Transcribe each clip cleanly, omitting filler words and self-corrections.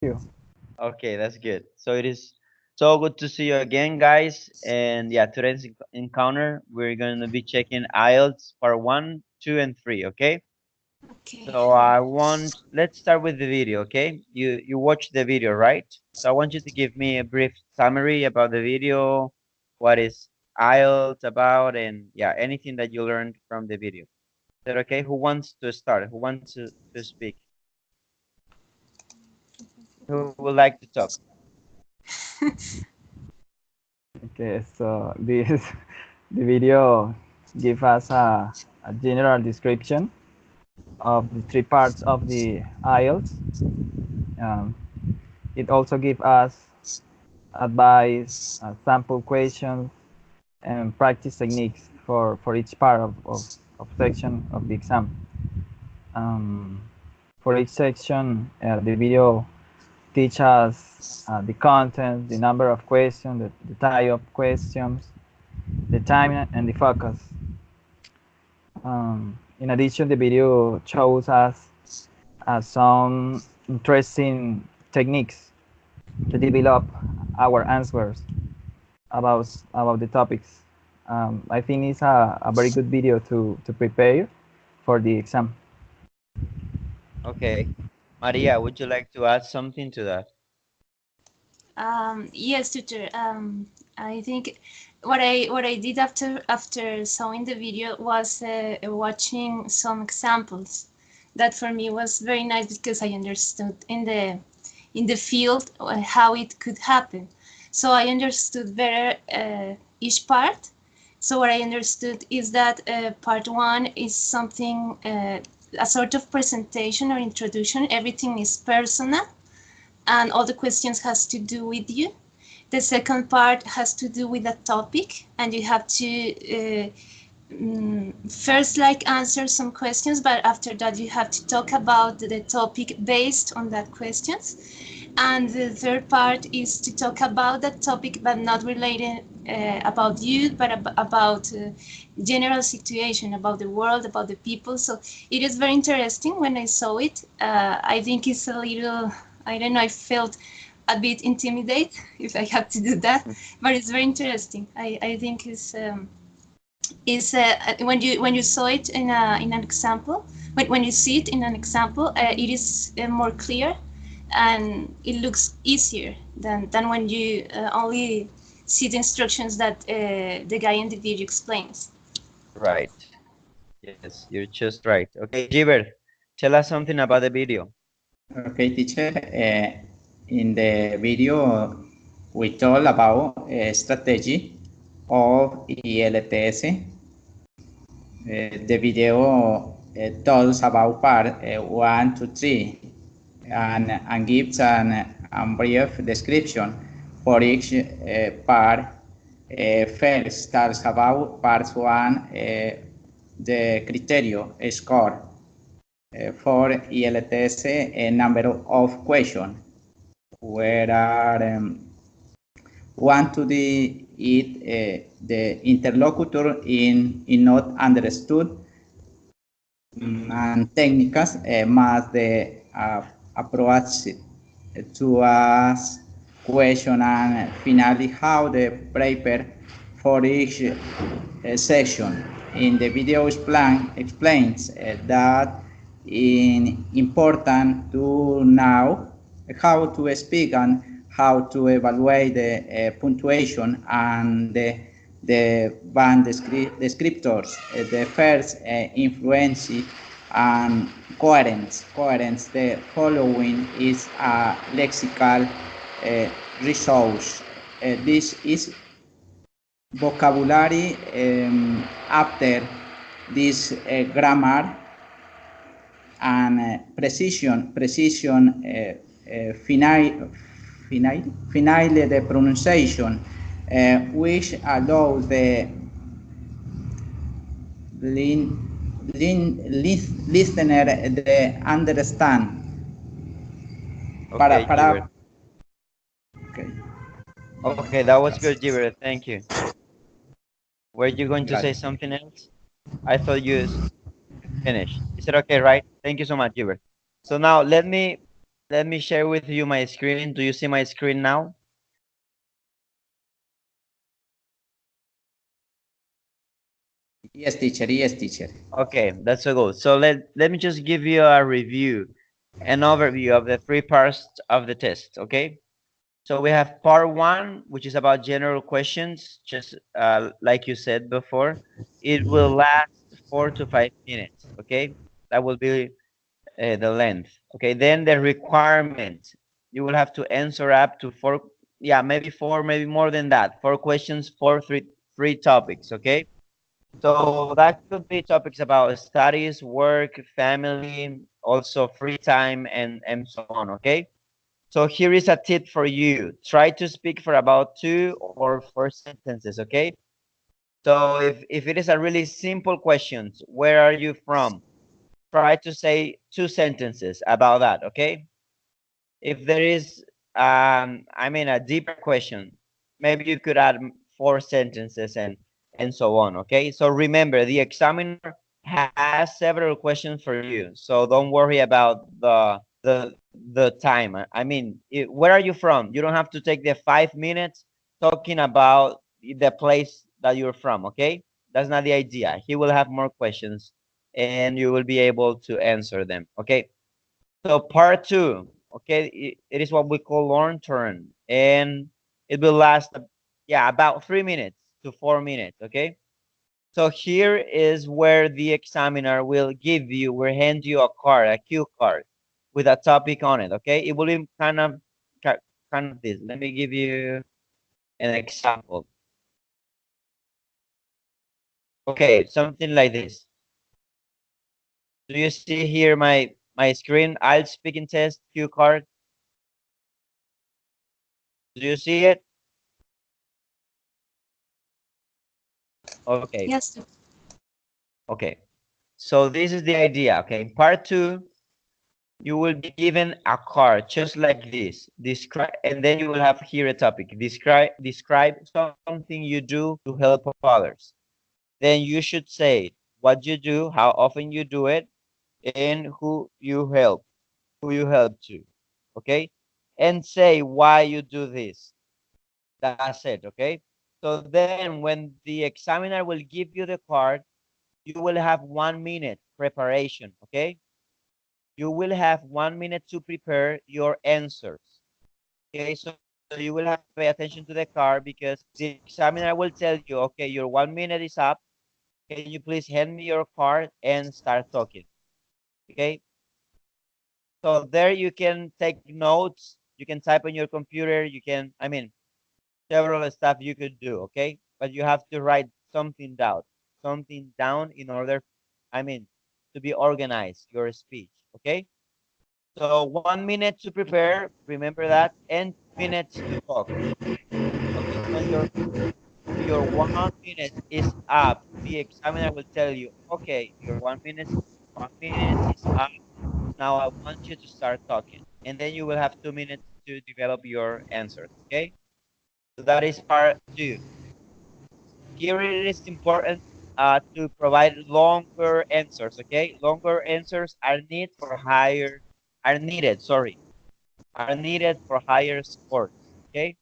you. Okay, that's good. So it is so good to see you again, guys. And yeah, today's encounter, we're going to be checking IELTS part 1, 2, and 3, okay? Okay. So let's start with the video, okay? You watched the video, right? So I want you to give me a brief summary about the video, what is IELTS about, and yeah, anything that you learned from the video. Is that okay? Who wants to start? Who wants to speak? Who would like to talk? Okay, so this the video give us a general description of the three parts of the IELTS. Um, it also give us advice, sample questions, and practice techniques for each part of section of the exam. Um, for each section, the video teach us the content, the number of questions, the type of questions, the time and the focus. In addition, the video shows us some interesting techniques to develop our answers about the topics. I think it's a very good video to prepare for the exam. Okay. Maria, would you like to add something to that? Yes, tutor. I think what I did after seeing the video was watching some examples. That for me was very nice because I understood in the field how it could happen. So I understood better each part. So what I understood is that part one is something a sort of presentation or introduction. Everything is personal and all the questions has to do with you. The second part has to do with a topic, and you have to first like answer some questions, but after that you have to talk about the topic based on that questions. And the third part is to talk about that topic, but not related about you, but about general situation, about the world, about the people. So it is very interesting when I saw it. I think it's a little, I don't know, I felt a bit intimidated if I have to do that, but it's very interesting. I think is when you saw it in an example, when you see it in an example, it is more clear and it looks easier than when you only see the instructions that the guy in the video explains. Right. Yes, you're just right. Okay, Jiber, tell us something about the video. Okay, teacher. In the video, we told about strategy of ELTS. The video tells about part 1 to 3 and gives a brief description for each part. First, talks about part 1, the criteria score for ELTS, a number of questions, where are one to the interlocutor in not understood, and techniques must the approach to ask question, and finally how the prepare for each section. In the video explains that it's important to know how to speak and how to evaluate the punctuation and the band descriptors. The first influence and coherence. The following is a lexical resource. This is vocabulary. After this grammar and precision finally the pronunciation, which allows the listener to understand. Okay, Jiber. Okay. Okay, that was good, Jiber. Thank you. Were you going to say Gracias. something else? I thought you finished. Is it okay, right? Thank you so much, Jiber. So now let me Let me share with you my screen. Do you see my screen now? Yes, teacher. Yes, teacher. Okay, that's so good. So let me just give you a review, an overview of the three parts of the test. Okay. So we have part one, which is about general questions, just like you said before. It will last 4 to 5 minutes. Okay, that will be the length. Okay, then the requirement, you will have to answer up to four, yeah, maybe four, maybe more than that. Four questions, three topics. Okay, so that could be topics about studies, work, family, also free time, and so on. Okay. So here is a tip for you. Try to speak for about 2 or 4 sentences, okay? So if it is a really simple question, where are you from? Try to say 2 sentences about that, okay? If there is, I mean, a deeper question, maybe you could add 4 sentences and so on, okay? So remember, the examiner has several questions for you, so don't worry about the time. I mean, where are you from? You don't have to take the 5 minutes talking about the place that you're from, okay? That's not the idea. He will have more questions, and you will be able to answer them, okay? So part two, okay, it is what we call long turn, and it will last, yeah, about 3 minutes to 4 minutes, okay? So here is where the examiner will give you, will hand you a card, a cue card, with a topic on it, okay? It will be kind of this. Let me give you an example. Okay, something like this. Do you see here my screen? I'll speaking test cue card. Do you see it? Okay. Yes. Okay. So this is the idea. Okay. In part two, you will be given a card just like this. Describe, and then you will have here a topic. Describe something you do to help others. Then you should say what you do, how often you do it, and who you help to. Okay? And say why you do this. That's it. Okay? So then when the examiner will give you the card, you will have 1 minute preparation. Okay? You will have 1 minute to prepare your answers. Okay, so you will have to pay attention to the card because the examiner will tell you, okay, your 1 minute is up. Can you please hand me your card and start talking? Okay, so there you can take notes, you can type on your computer, you can, I mean, several stuff you could do, okay? But you have to write something down in order, I mean, to be organized, your speech, okay? So 1 minute to prepare, remember that, and 2 minutes to talk. Okay, when your 1 minute is up, the examiner will tell you, okay, your 1 minute is up. Now I want you to start talking. And then you will have 2 minutes to develop your answers. Okay? So that is part two. Here it is important to provide longer answers. Okay? Longer answers are needed, sorry, are needed for higher scores. Okay?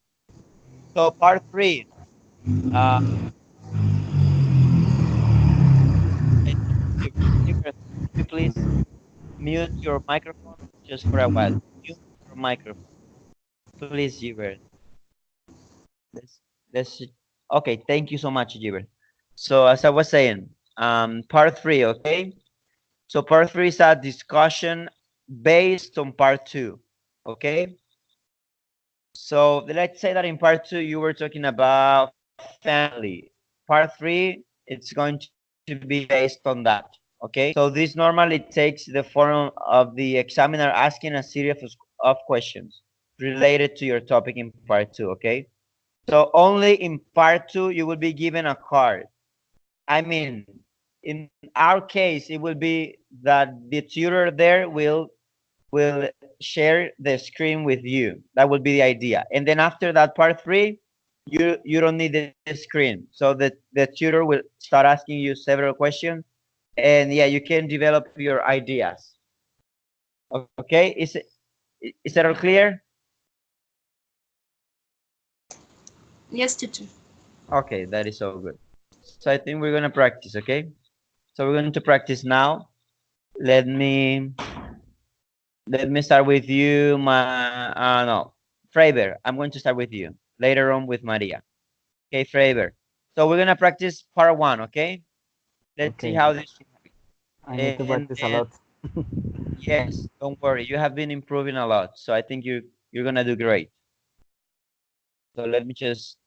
So part three, uh, I think Gilbert, can you please mute your microphone just for a while? Mute your microphone, please, Gilbert. Let's let's okay. Thank you so much, Gilbert. So as I was saying, part three. Okay. So part three is a discussion based on part two. Okay. So let's say that in part two you were talking about family. Part three, it's going to be based on that. Okay. So this normally takes the form of the examiner asking a series of questions related to your topic in part two. Okay. So only in part two you will be given a card. I mean, in our case, it will be that the tutor there will share the screen with you. That will be the idea. And then after that part three, you don't need the screen. So the tutor will start asking you several questions, and yeah, you can develop your ideas. Okay, is Is that all clear? Yes, teacher. Okay, that is so good. So I think we're gonna practice, okay? So we're going to practice now. Let me start with you, no, Freiber. I'm going to start with you. Later on with Maria. Okay, Freiber. So we're gonna practice part one, okay? Let's see Okay, how this I need to and practice a then lot. yes, don't worry. You have been improving a lot. So I think you're gonna do great. So let me just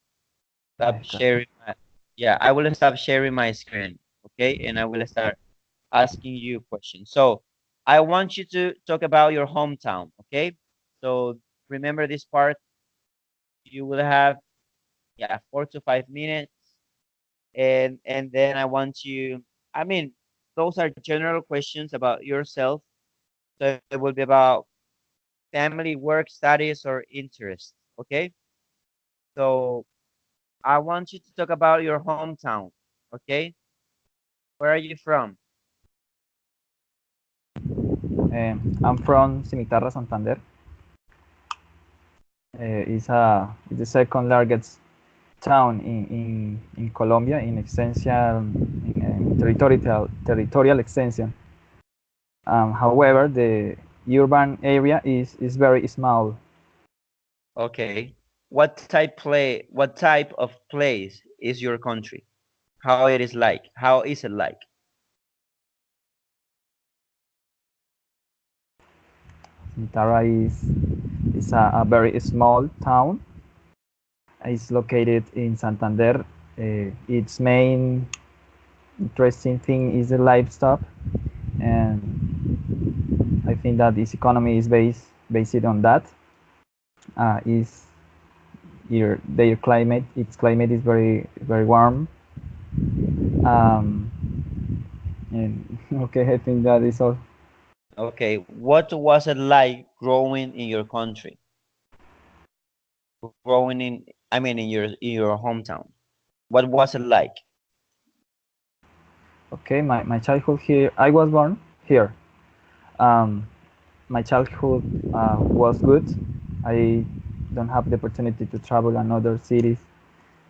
stop Ay, sharing my, yeah, I will stop sharing my screen, okay? And I will start asking you questions. So I want you to talk about your hometown, okay? So remember this part. You will have, yeah, 4 to 5 minutes, and then I want you. I mean, those are general questions about yourself. So it will be about family, work, studies, or interests. Okay. So I want you to talk about your hometown. Okay. Where are you from? I'm from Cimitarra, Santander. It's the second largest town in Colombia in extension, in territorial extension. However, the urban area is very small. Okay. What type of place is your country? How it is like? How is it like? Cimitarra is a very small town. It's located in Santander. Its main interesting thing is the livestock, and I think that its economy is based on that. Is their climate? Its climate is very warm. Um, and okay, I think that is all. Okay. What was it like growing in your country? Growing in, I mean, in your hometown. What was it like? Okay, my childhood here. I was born here. Um, my childhood was good. I don't have the opportunity to travel in other cities,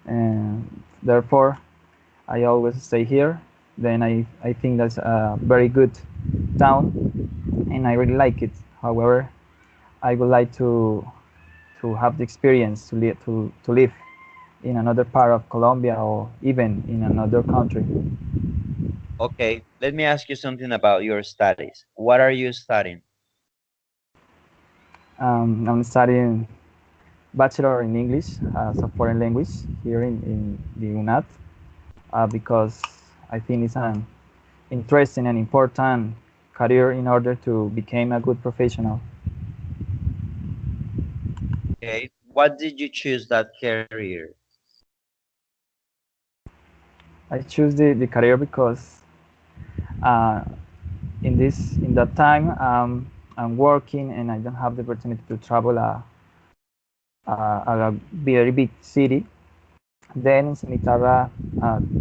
and therefore I always stay here. Then I think that's a very good town, and I really like it. However, I would like to have the experience to live in another part of Colombia or even in another country. Okay, let me ask you something about your studies. What are you studying? I'm studying bachelor in English as a foreign language here in the UNAT because I think it's an interesting and important career in order to become a good professional. Okay, what did you choose that career? I choose the career because uh, in that time I'm working and I don't have the opportunity to travel a very big city. Then in Cimitarra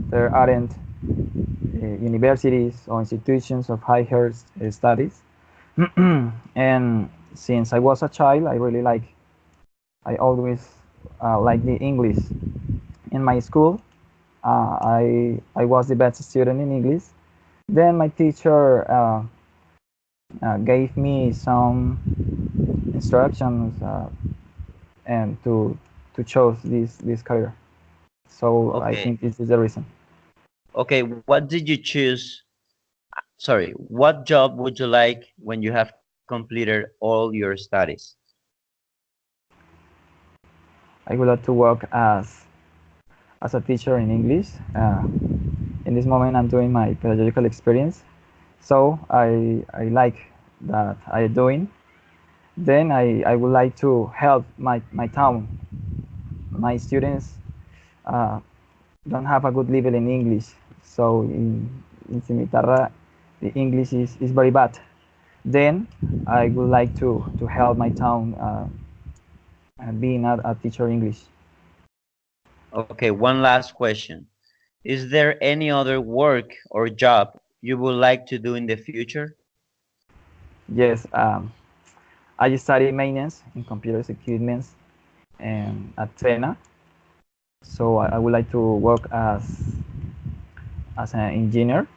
there aren't universities or institutions of higher studies. And since I was a child, I always like the English. In my school, I was the best student in English. Then my teacher gave me some instructions and to choose this career. So I Okay, think this is the reason. okay, what did you choose? Sorry, what job would you like when you have completed all your studies? I would like to work as a teacher in English. In this moment, I'm doing my pedagogical experience, so I like that I'm doing. Then I would like to help my town. My students uh, don't have a good level in English, so in Cimitarra, the English is very bad. Then I would like to help my town being a teacher English. Okay, one last question. Is there any other work or job you would like to do in the future? Yes, I study maintenance in computer equipment at Trena. So I would like to work as an engineer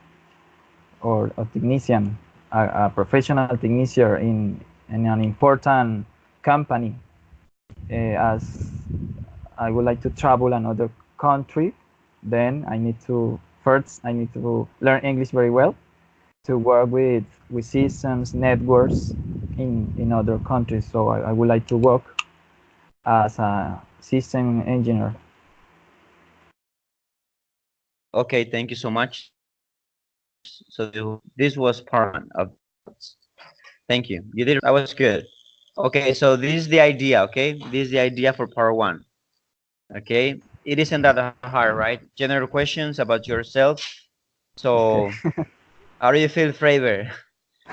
or a technician, a professional technician in an important company. As I would like to travel another country, then I need to learn English very well to work with systems, networks in other countries. So I would like to work as a system engineer. Okay, thank you so much. So this was part one of. Thank you. You did that was good. Okay, so this is the idea. Okay, this is the idea for part one. Okay, it isn't that hard, right? General questions about yourself. Okay. So, how do you feel, Fravor?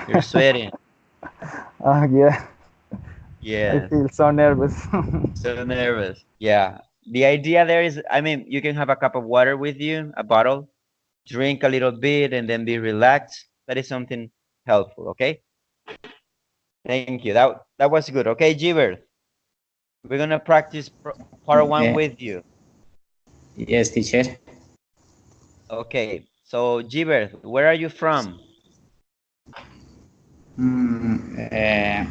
You're sweating. Yeah, I Yeah, feel so nervous. so nervous. Yeah. The idea there is, I mean, you can have a cup of water with you, a bottle, drink a little bit, and then be relaxed. That is something helpful. Okay. Thank you. That was good. Okay, Jiver, we're gonna practice part one Okay. with you. Yes, teacher. Okay. So, Jiver, where are you from? Mm,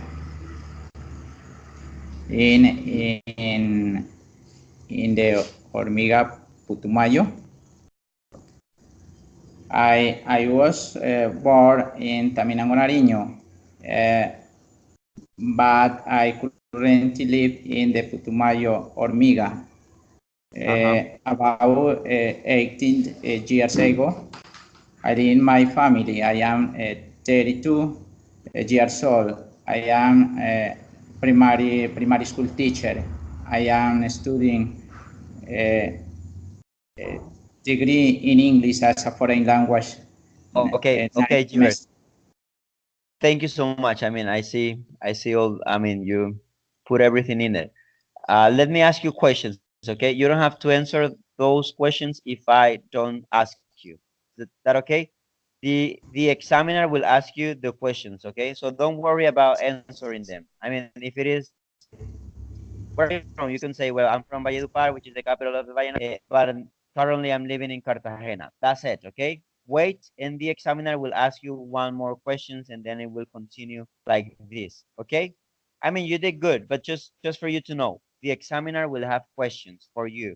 in in the Hormiga Putumayo. I was born in Taminango, Nariño, but I currently live in the Putumayo, Hormiga. Uh-huh. About 18 years ago, I in my family. I am 32 years old. I am a primary school teacher. I am studying a, a degree in English as a foreign language. Okay. Ninth Okay, Jiver. semester. Thank you so much. I mean, I see all. I mean, you put everything in it. Let me ask you questions. Okay, you don't have to answer those questions if I don't ask you. Is that okay? The examiner will ask you the questions. Okay, so don't worry about answering them. I mean, if it is, where are you from? You can say, well, I'm from Valledupar, which is the capital of the Vallenar, but currently I'm living in Cartagena. That's it. Okay. Wait, and the examiner will ask you one more questions, and then it will continue like this. Okay. I mean, you did good, but just for you to know, the examiner will have questions for you.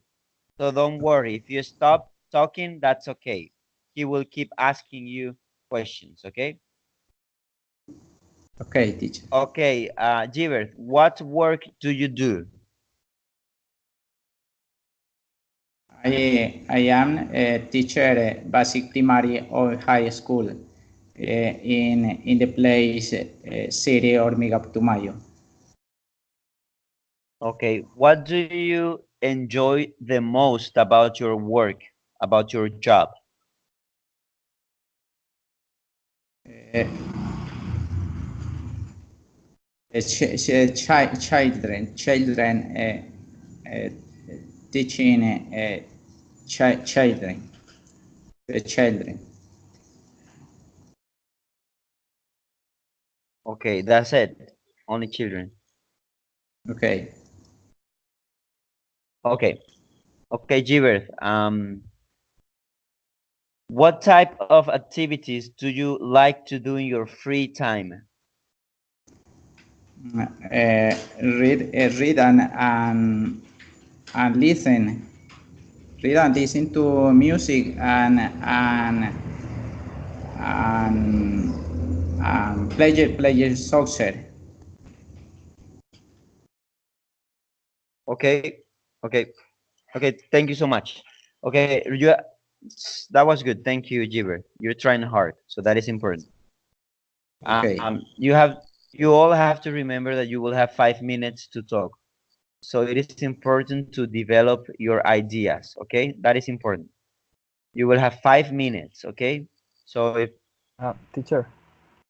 So don't worry. If you stop talking, that's okay. He will keep asking you questions. Okay. Okay, teacher. Okay. Gilbert, what work do you do? I am a teacher, basic primary or high school, in the place city Hormiga Putumayo. Okay, what do you enjoy the most about your work, about your job? Uh, children uh, teaching children, children. Okay, that's it. Only children. Okay. Okay. Okay, Gilbert. What type of activities do you like to do in your free time? Read and listen. Read and listen to music and, play soccer. Okay. Okay. Okay, thank you so much. Okay, you that was good. Thank you, Gilbert. You're trying hard, so that is important. Okay. You all have to remember that you will have 5 minutes to talk. So it is important to develop your ideas. Okay, that is important. You will have 5 minutes. Okay, so if Teacher,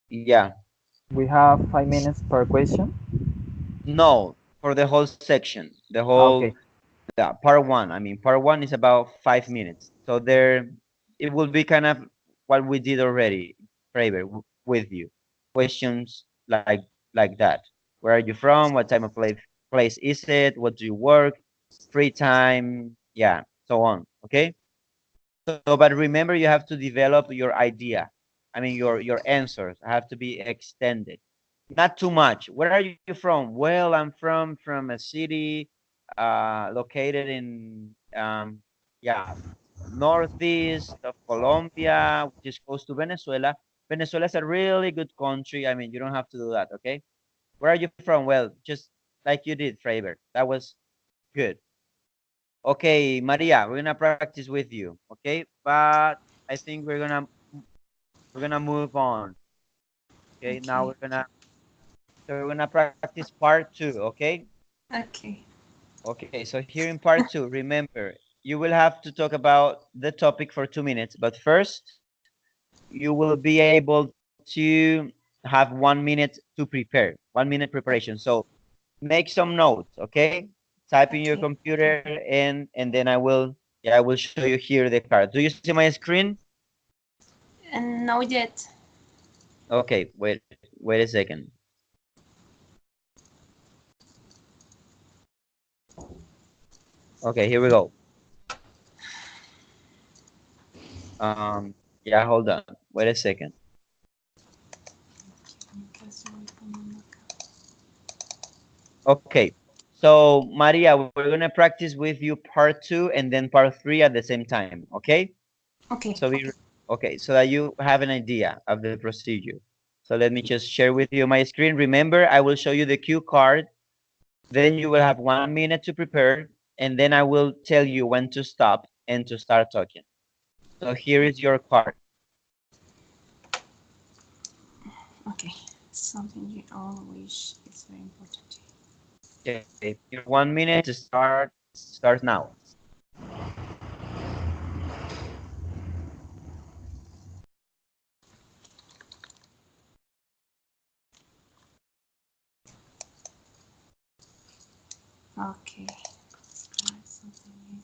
yeah, we have 5 minutes per question. no, for the whole section, the whole Okay. part one. I mean, part one is about 5 minutes. So there, it will be kind of what we did already, Faber, with you. Questions like that. Where are you from? What type of place is it? What do you work? Free time? Yeah, so on. Okay. So, but remember, you have to develop your idea. I mean, your answers have to be extended, not too much. Where are you from? Well, I'm from a city, located in yeah, northeast of Colombia, which is close to Venezuela. Venezuela is a really good country. I mean, you don't have to do that. Okay. Where are you from? Well, just like you did, Freiber. That was good. Okay, Maria, we're gonna practice with you. Okay, but I think we're gonna move on. Okay, now Okay. we're gonna practice part two. Okay. Okay. Okay, so here in part two, remember you will have to talk about the topic for 2 minutes, but first you will be able to have 1 minute to prepare. 1 minute preparation. So make some notes. Okay, type in your Okay. computer and then I will show you here the card. Do you see my screen? And not yet. Okay, wait a second. Okay, here we go. Yeah, hold on. Wait a second. Okay, so Maria, we're gonna practice with you part two and then part three at the same time. Okay, Okay. so okay, so that you have an idea of the procedure. So let me just share with you my screen. Remember, I will show you the cue card. Then you will have 1 minute to prepare, and then I will tell you when to stop and to start talking. So here is your card. Okay. Something you always is very important. Okay, your 1 minute to start now. Okay. Describe something new.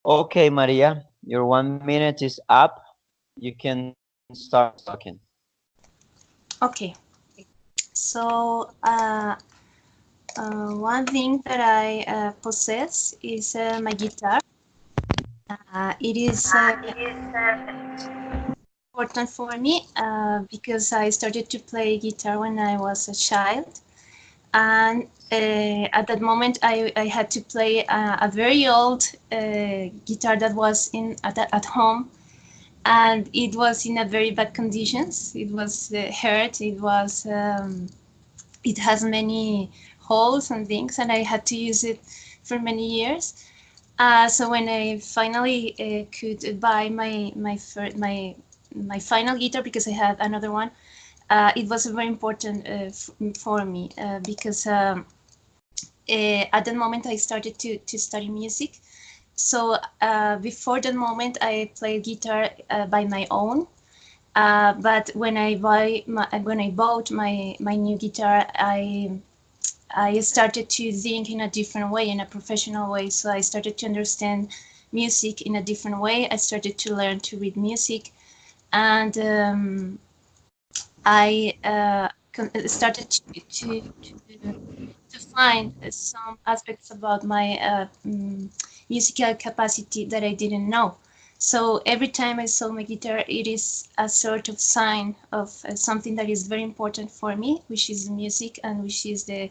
Okay, Maria, your 1 minute is up. You can start talking. Okay. So, one thing that I possess is my guitar. It is important for me because I started to play guitar when I was a child. And at that moment, I had to play a very old guitar that was at home, and it was in a very bad conditions. It was hurt. It has many holes and things, and I had to use it for many years. So when I finally could buy my final guitar, because I had another one, it was very important for me because at that moment I started to study music. So before that moment, I played guitar by my own. But when I bought my new guitar, I started to think in a different way, in a professional way. So I started to understand music in a different way. I started to learn to read music, and I started to find some aspects about my musical capacity that I didn't know. So every time I saw my guitar, it is a sort of sign of something that is very important for me, which is music, and which is the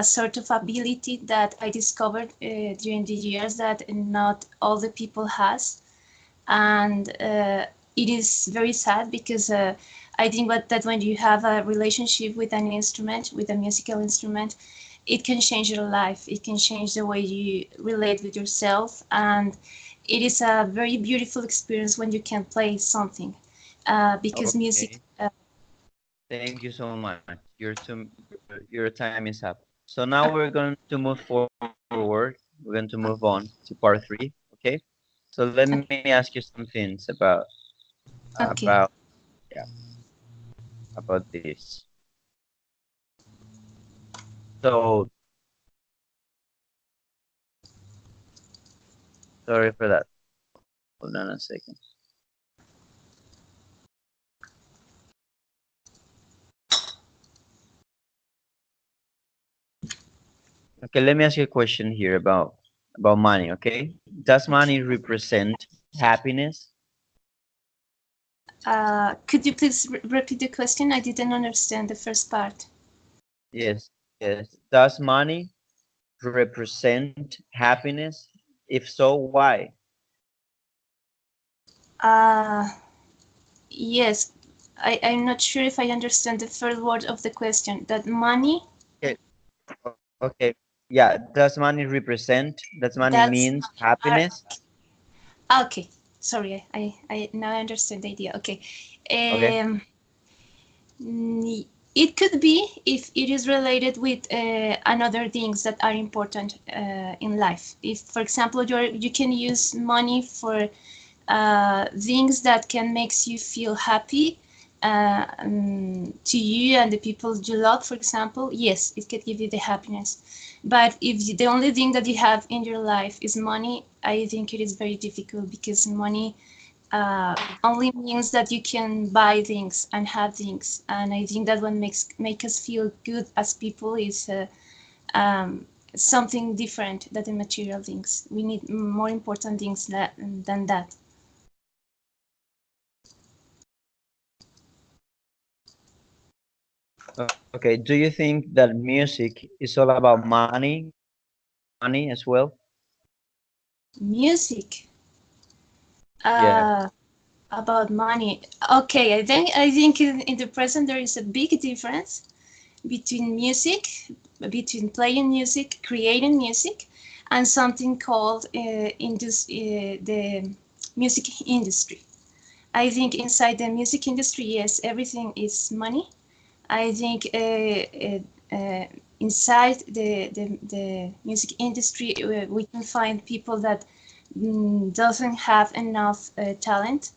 sort of ability that I discovered during the years that not all the people has. And it is very sad because I think that when you have a relationship with an instrument, with a musical instrument, it can change your life. It can change the way you relate with yourself, and it is a very beautiful experience when you can play something, because music. Okay. Thank you so much. Your time is up. So now we're going to move forward. We're going to move on to part three. Okay. So let me ask you some things about Okay. yeah about this. So sorry for that. Hold on a second. Okay, let me ask you a question here about money. Okay, does money Okay. represent happiness? Could you please repeat the question? I didn't understand the first part. Yes, yes. Does money represent happiness? If so, why? Uh, yes, I'm not sure if I understand the first word of the question. That money, Okay, okay. Yeah, does money represent? Does money that's means uh, happiness? okay. Sorry, I now I understand the idea. Okay. Okay. Um, it could be if it is related with another things that are important in life. If, for example, you can use money for things that can makes you feel happy to you and the people you love, for example, yes, it can give you the happiness. But if the only thing that you have in your life is money, I think it is very difficult, because money only means that you can buy things and have things. And I think that what make us feel good as people is something different than the material things. We need more important things than that. Okay. Do you think that music is all about money as well? Music. Yeah. Uh, about money. Okay, I think in the present there is a big difference between music, between playing music, creating music, and something called the music industry. I think inside the music industry, yes, everything is money. I think inside the music industry, we can find people that doesn't have enough talent,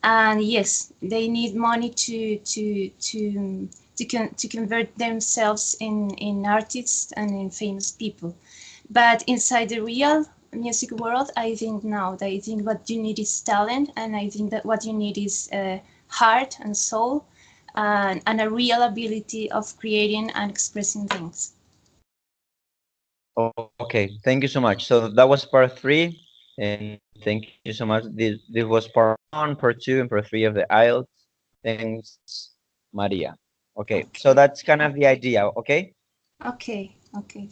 and yes, they need money to convert themselves in artists and in famous people. But inside the real music world, I think now that I think what you need is talent, and I think that what you need is heart and soul, and a real ability of creating and expressing things. Okay. Thank you so much. So that was part three, and thank you so much. This was part one, part two, and part three of the IELTS. Thanks, Maria. Okay. So Okay. that's kind of the idea. Okay. Okay,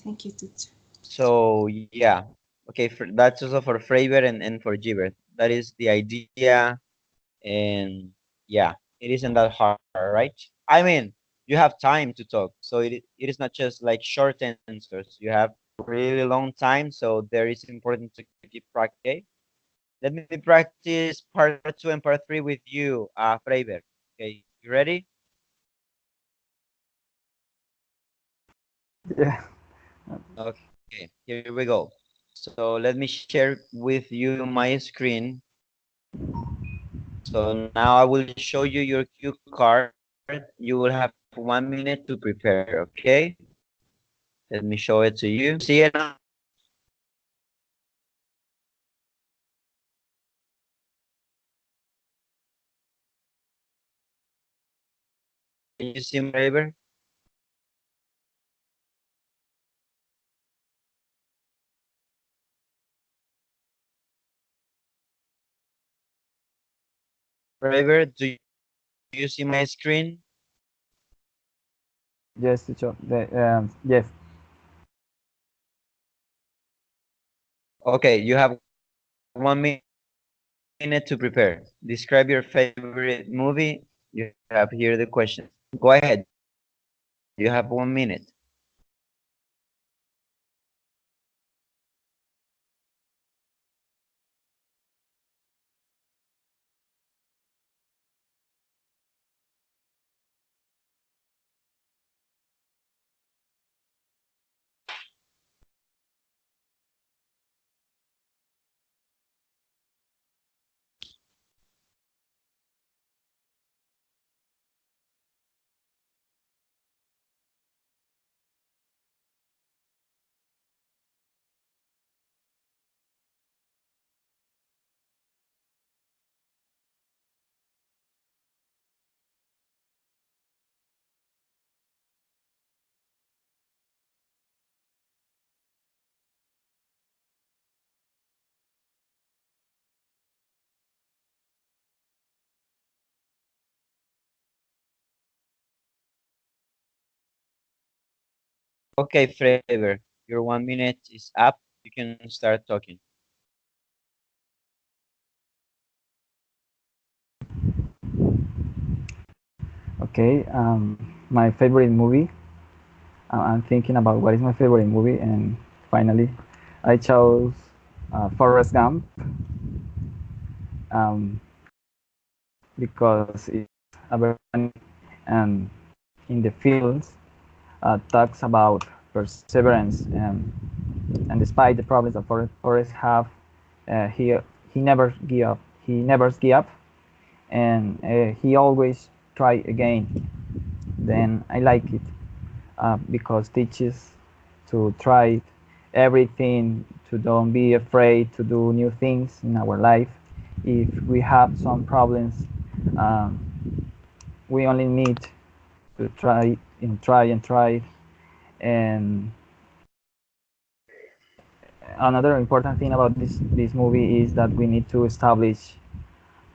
thank you, teacher. So yeah, okay. That's also for Fravor and for Gilbert. That is the idea, and yeah, it isn't that hard, right? I mean, you have time to talk, so it is not just like short answers. You have really long time, so there is important to keep practice. Okay? Let me practice part two and part three with you, Fravor. Okay, you ready? Yeah. Okay, here we go. So let me share with you my screen. So now I will show you your cue card. You will have 1 minute to prepare, okay? Let me show it to you. Can you see it now? Can you see my favor? Favor, do you see my screen? Yes, teacher. Yes. Okay, you have 1 minute to prepare. Describe your favorite movie. You have here the questions. Go ahead. You have 1 minute. Okay, Flavor, your 1 minute is up. You can start talking. Okay, my favorite movie. I'm thinking about what is my favorite movie, and finally, I chose Forrest Gump because it's a very funny and in the films talks about perseverance and despite the problems that Forrest have, he never give up. He never give up, and he always try again. Then I like it because teaches to try everything, to don't be afraid to do new things in our life. If we have some problems, um, we only need to try and try and try. And another important thing about this movie is that we need to establish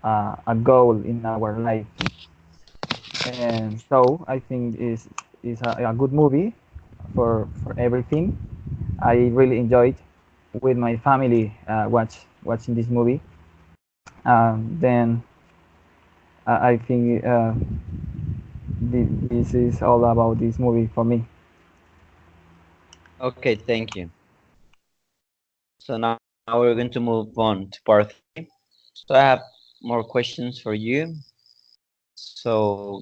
a goal in our life. And so I think is a good movie for everything. I really enjoyed with my family watching this movie. Then I think this is all about this movie for me. Okay, thank you. So now we're going to move on to part 3. So I have more questions for you. So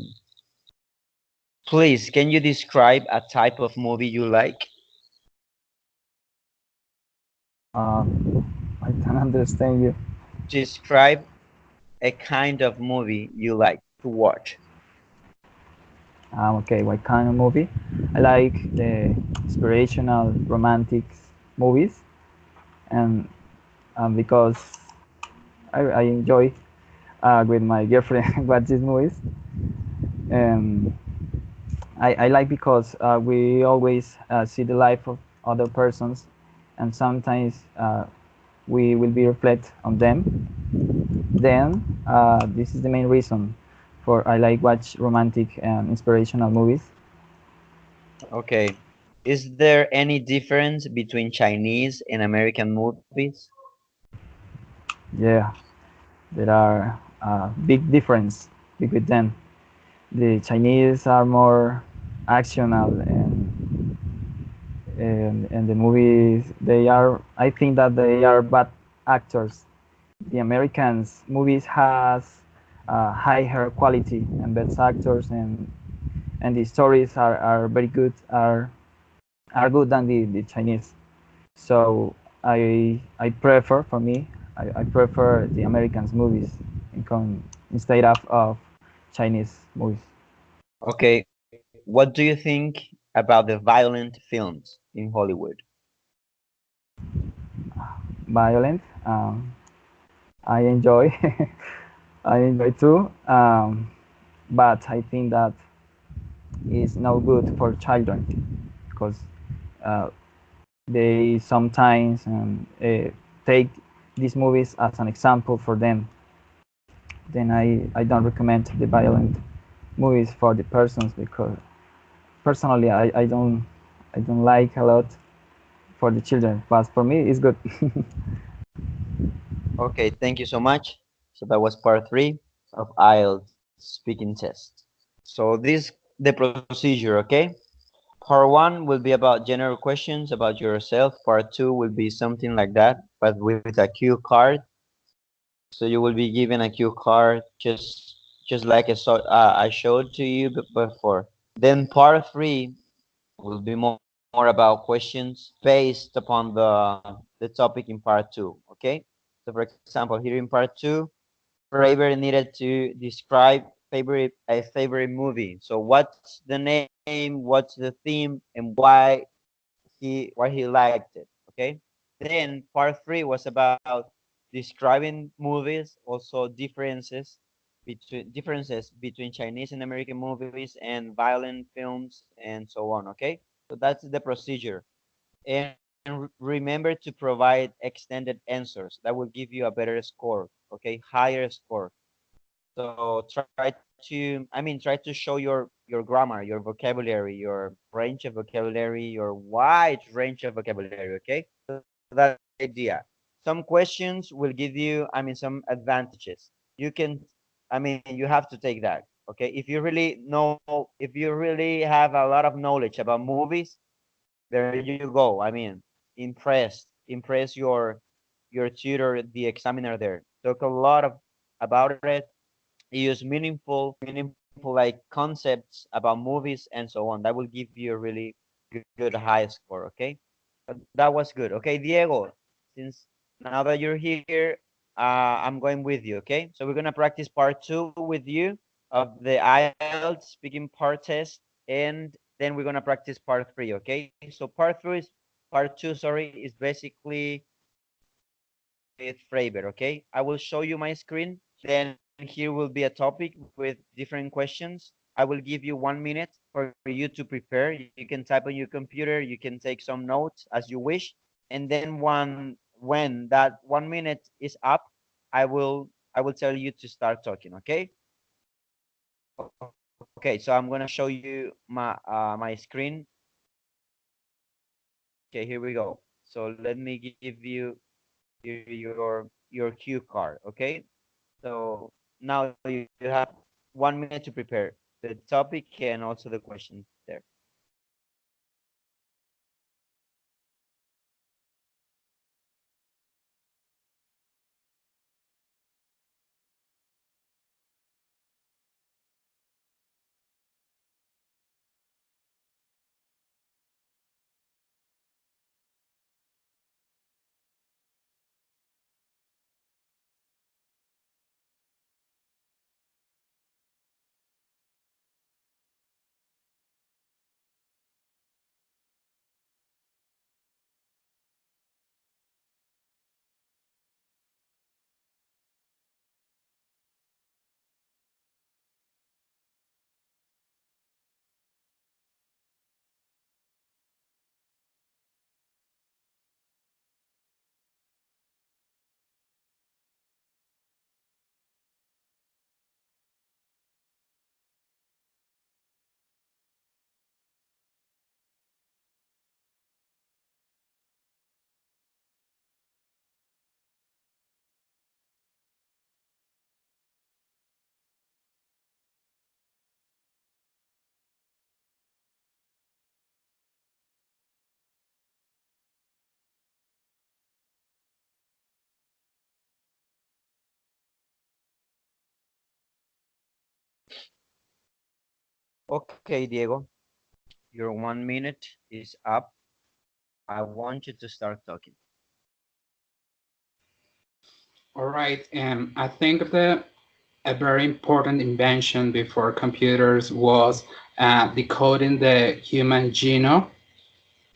please, can you describe a type of movie you like? I can understand you. Describe a kind of movie you like to watch. Okay, what kind of movie? I like the inspirational romantic movies, and because I enjoy with my girlfriend watch these movies. And I like because we always see the life of other persons, and sometimes we will be reflect on them. Then this is the main reason for I like watch romantic and inspirational movies. Okay. Is there any difference between Chinese and American movies? Yeah, there are big difference between them. The Chinese are more actional, and the movies they are. I think that they are bad actors. The Americans movies has higher quality and best actors, and the stories are very good. Are good than the Chinese. So I prefer for me I prefer the Americans movies instead of Chinese movies. Okay. What do you think about the violent films in Hollywood? Violent. I enjoy I enjoy too. But I think that is no good for children because uh, they sometimes take these movies as an example for them. Then I don't recommend the violent movies for the persons because personally I don't like a lot for the children, but for me it's good. Okay, thank you so much. So that was part 3 of IELTS speaking test. So this the procedure, okay? Part one will be about general questions about yourself. Part two will be something like that, but with a cue card. So you will be given a cue card just like I showed to you before. Then part three will be more about questions based upon the topic in part two. Okay. So for example, here in part two, Faber needed to describe a favorite movie. So what's the name, what's the theme, and why he liked it. Okay. Then part three was about describing movies, also differences between Chinese and American movies and violent films and so on. Okay. So that's the procedure. And remember to provide extended answers. That will give you a better score. Okay, higher score. So try to show your grammar, your vocabulary, your range of vocabulary, your wide range of vocabulary. Okay, so that's the idea. Some questions will give you, some advantages. You can, you have to take that. Okay, if you really have a lot of knowledge about movies, there you go. Impress your tutor, the examiner there. Talk a lot about it, use meaningful like concepts about movies and so on. That will give you a really good high score. Okay, but that was good. Okay, Diego, since now that you're here, I'm going with you. Okay, so we're gonna practice part two with you of the IELTS speaking part test, and then we're gonna practice part three. Okay, so part two, sorry, is basically with Fravor. Okay, I will show you my screen. Then here will be a topic with different questions. I will give you 1 minute for you to prepare. You can type on your computer. You can take some notes as you wish. And then when that 1 minute is up, I will tell you to start talking. Okay. Okay. So I'm gonna show you my screen. Okay. Here we go. So let me give you your cue card. Okay. So now you have 1 minute to prepare the topic and also the questions there. Okay, Diego, your 1 minute is up. I want you to start talking. All right, I think that a very important invention before computers was decoding the human genome,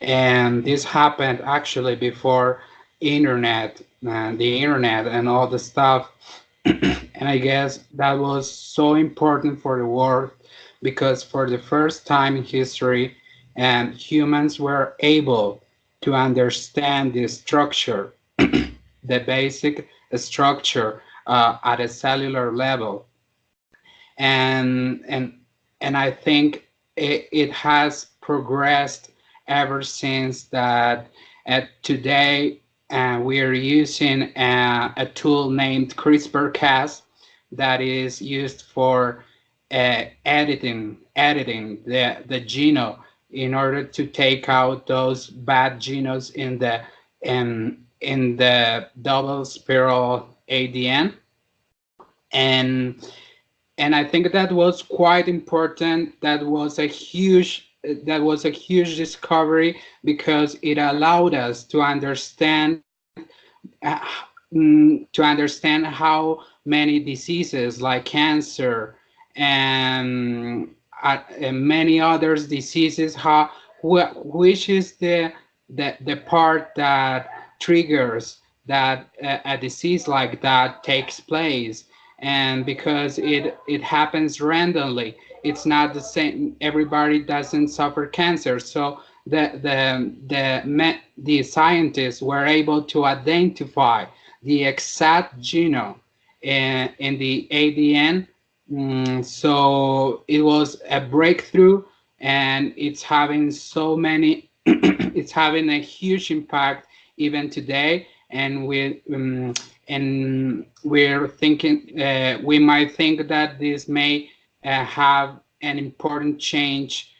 and this happened actually before the internet and all the stuff. And I guess that was so important for the world because for the first time in history, humans were able to understand the structure, the basic structure at a cellular level, and and and I think it has progressed ever since that. Today, we are using a tool named CRISPR-Cas that is used for editing the genome in order to take out those bad genomes in the double spiral ADN. And I think that was quite important. That was a huge discovery because it allowed us uh, to understand how many diseases like cancer and many others diseases, which is the part that triggers that a disease like that takes place. And because it happens randomly, it's not the same. Everybody doesn't suffer cancer. So the scientists were able to identify the exact genome in the ADN. So it was a breakthrough, and it's having so many it's having a huge impact even today. And we're thinking, we might think that this may have an important change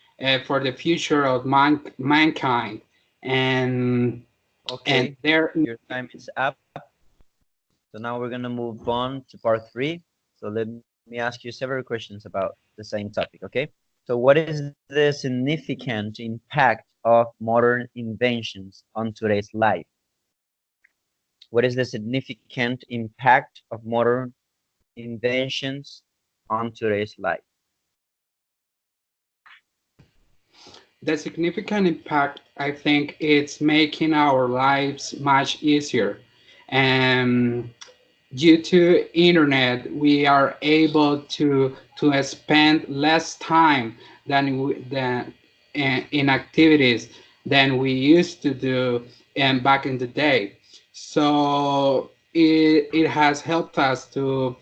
for the future of mankind. And Okay, there. your time is up. So now we're gonna move on to part 3. So let me ask you several questions about the same topic, okay? So what is the significant impact of modern inventions on today's life? What is the significant impact of modern inventions on today's life? The significant impact, I think, it's making our lives much easier. And due to internet, we are able to spend less time than in activities than we used to do back in the day. So it has helped us to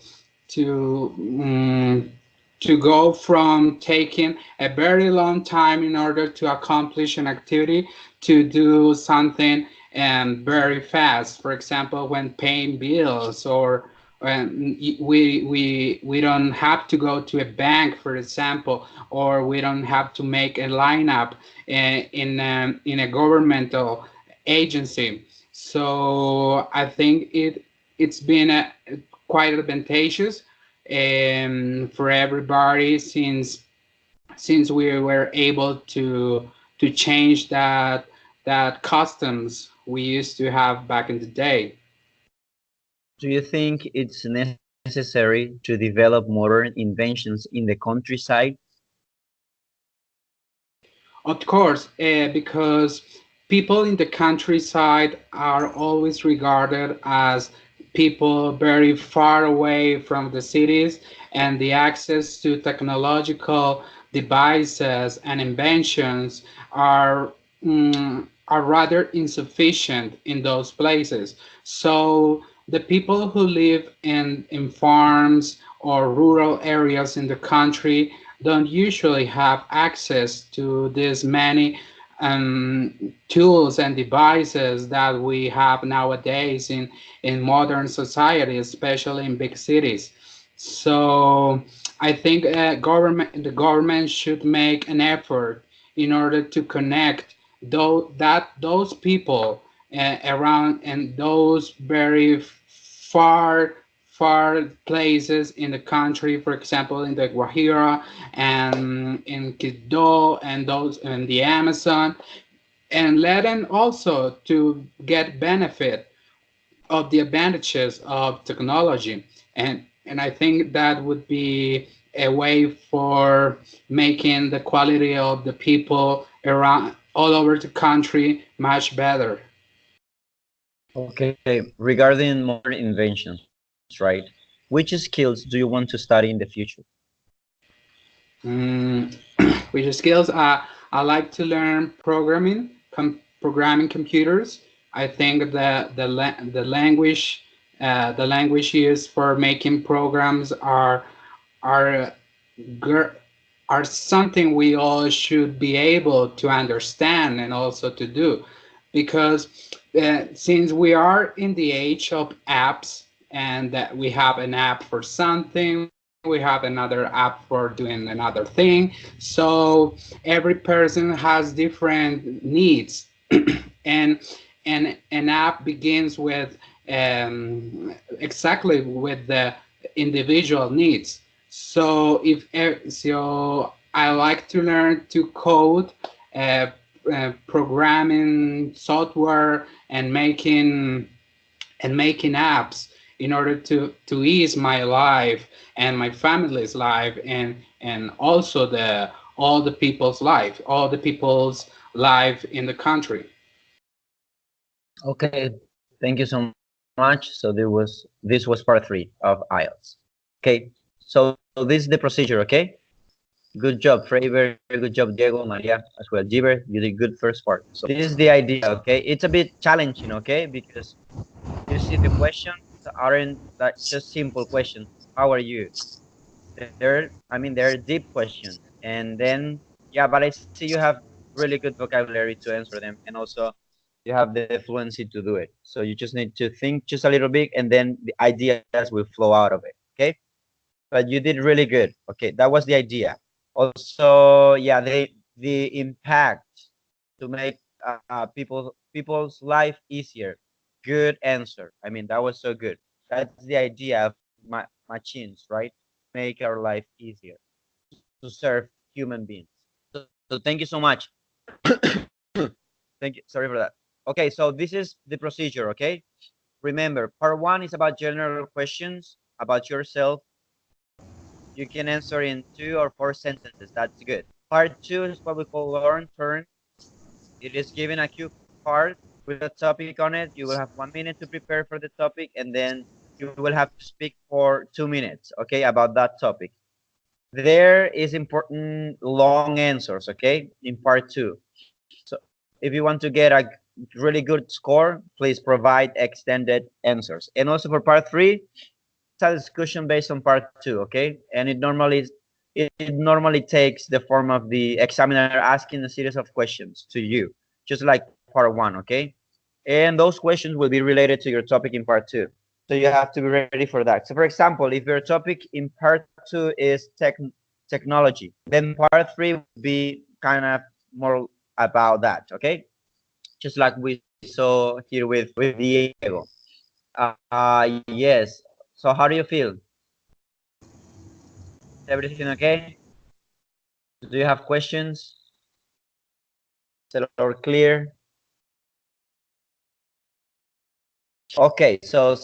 um, to go from taking a very long time in order to accomplish an activity to do something very fast. For example, when paying bills, or when we don't have to go to a bank, for example, or we don't have to make a lineup in a governmental agency. So I think it's been quite advantageous for everybody, since we were able to change that customs we used to have back in the day. Do you think it's necessary to develop modern inventions in the countryside? Of course, because people in the countryside are always regarded as people very far away from the cities, and the access to technological devices and inventions are rather insufficient in those places. So the people who live in farms or rural areas in the country don't usually have access to these many tools and devices that we have nowadays in modern society, especially in big cities. So I think the government should make an effort in order to connect those people around and those very far places in the country, for example, in the Guajira and in Quito and those in the Amazon, and let them also to get benefit of the advantages of technology. And I think that would be a way for making the quality of the people around all over the country much better. Okay, regarding modern inventions, right? Which skills do you want to study in the future? Mm, which skills? I like to learn programming computers. I think that the language used for making programs are gr- are something we all should be able to understand and also to do, because since we are in the age of apps, and that we have an app for something, we have another app for doing another thing. So every person has different needs, and an app begins with exactly with the individual needs. So so I like to learn to code, uh, programming software, and making apps in order to ease my life and my family's life, and also the all the people's life in the country. Okay, thank you so much. So this was part 3 of IELTS. Okay, so this is the procedure. Okay, good job, Frey. Very good job, Diego, Maria as well. Giver, you did good first part. So this is the idea. Okay, it's a bit challenging. Okay, because you see the questions aren't that just simple questions. How are you? They're deep questions, and then yeah, but I see you have really good vocabulary to answer them, and also you have the fluency to do it. So you just need to think just a little bit, and then the ideas will flow out of it. Okay, but you did really good. Okay, that was the idea. Also, yeah, the impact to make people's life easier. Good answer. I mean, that was so good. That's the idea of machines, right? Make our life easier to serve human beings. So thank you so much. Thank you. Sorry for that. Okay, so this is the procedure. Okay, remember, part 1 is about general questions about yourself. You can answer in 2 or 4 sentences. That's good. Part 2 is what we call learn turn. It is given a cue card with a topic on it. You will have 1 minute to prepare for the topic, and then you will have to speak for 2 minutes, okay, about that topic. There is important long answers, okay, in part 2. So if you want to get a really good score, please provide extended answers. And also for part 3, it's a discussion based on part 2, okay? And it normally takes the form of the examiner asking a series of questions to you, just like part 1, okay? And those questions will be related to your topic in part 2. So you have to be ready for that. So for example, if your topic in part 2 is technology, then part 3 will be kind of more about that, okay? Just like we saw here with Diego. Yes. So how do you feel? Is everything okay? Do you have questions? Is it all clear? Okay, so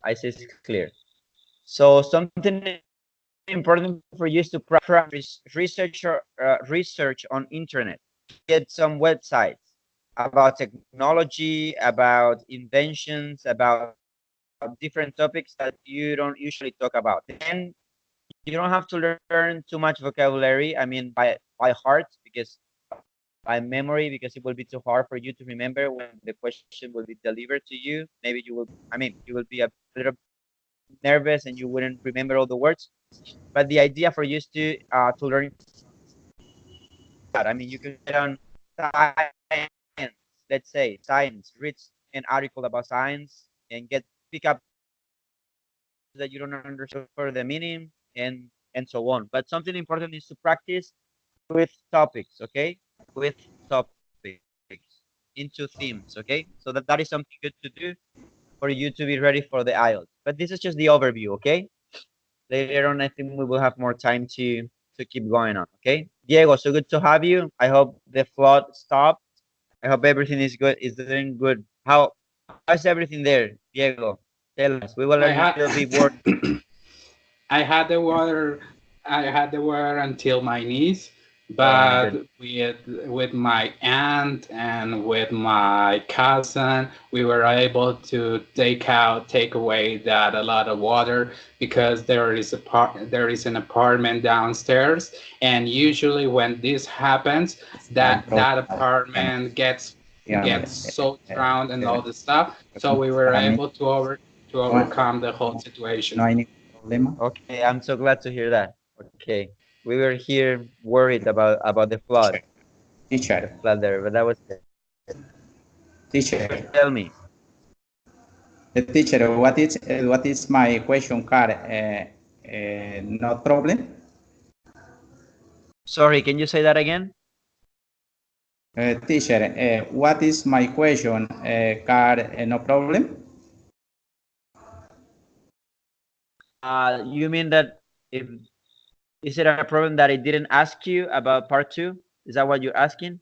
I see it's clear. So something important for you is to practice research on internet. Get some websites about technology, about inventions, about different topics that you don't usually talk about. Then you don't have to learn too much vocabulary. I mean, by heart, because by memory, because it will be too hard for you to remember when the question will be delivered to you. Maybe you will. I mean, you will be a little nervous and you wouldn't remember all the words. But the idea for you is to learn that. I mean, you can get on science, let's say science, read an article about science and pick up words that you don't understand for the meaning and so on. But something important is to practice with topics, okay? With topics into themes, okay? So that is something good to do for you to be ready for the IELTS. But this is just the overview, okay? Later on, I think we will have more time to keep going on, okay? Diego, so good to have you. I hope the flood stopped. I hope everything is good, is doing good. How's everything there, Diego? Tell us. We were I a had little bit worried. I had the water. I had the water until my knees, Oh my but goodness. with my aunt and with my cousin, we were able to take away that a lot of water, because there is an apartment downstairs, and usually when this happens, that apartment gets so drowned and all the stuff. So we were able to overcome the whole situation. Okay, I'm so glad to hear that. Okay. We were here worried about the flood there, but that was it. Tell me. Teacher, what is my question card? No problem. Sorry, can you say that again? Teacher, what is my question card? No problem. You mean that if is it a problem that I didn't ask you about part 2? Is that what you're asking?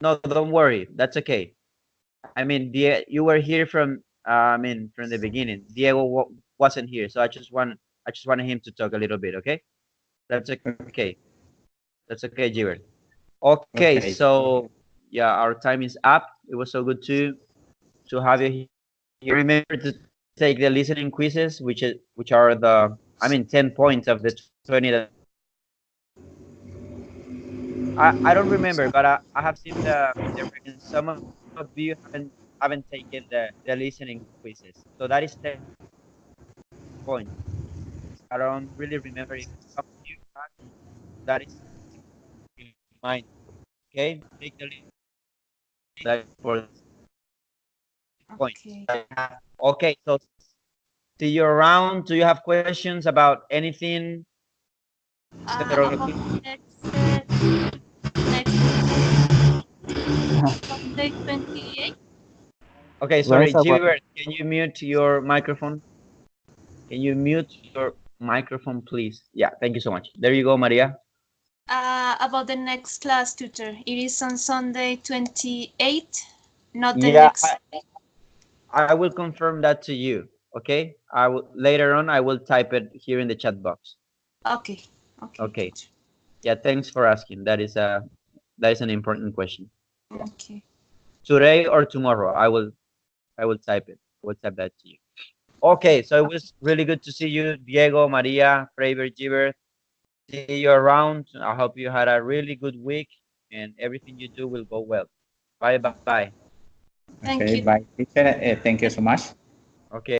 No, don't worry. That's okay. I mean, you were here from I mean from the beginning. Diego wasn't here, so I just wanted him to talk a little bit. Okay, that's okay. That's okay, Jiver. Okay, Okay. so yeah, our time is up. It was so good to have you here. Remember to take the listening quizzes, which are the 10 points of the 20 that I don't remember, but I have seen the records. Some of you haven't taken the listening quizzes, so that is 10 points. I don't really remember if some of you have. That is mine. Okay, take the list for points. Okay. Okay, so see you around. Do you have questions about anything? About next Sunday 28. Okay, When sorry, is our Gilbert, can you mute your microphone? Can you mute your microphone, please? Yeah, thank you so much. There you go, Maria. About the next class, tutor. It is on Sunday 28, not the Yeah, next. I will confirm that to you. Okay, I will later on. I will type it here in the chat box. Okay. Okay, Okay. teacher. Yeah, thanks for asking. That is an important question. Okay. Today or tomorrow, I will type it. I will type that to you. Okay, so it was really good to see you, Diego, Maria, Fravor, Giver. See you around. I hope you had a really good week and everything you do will go well. Bye bye. Thank Okay. you. Bye, teacher. Thank you so much. Okay.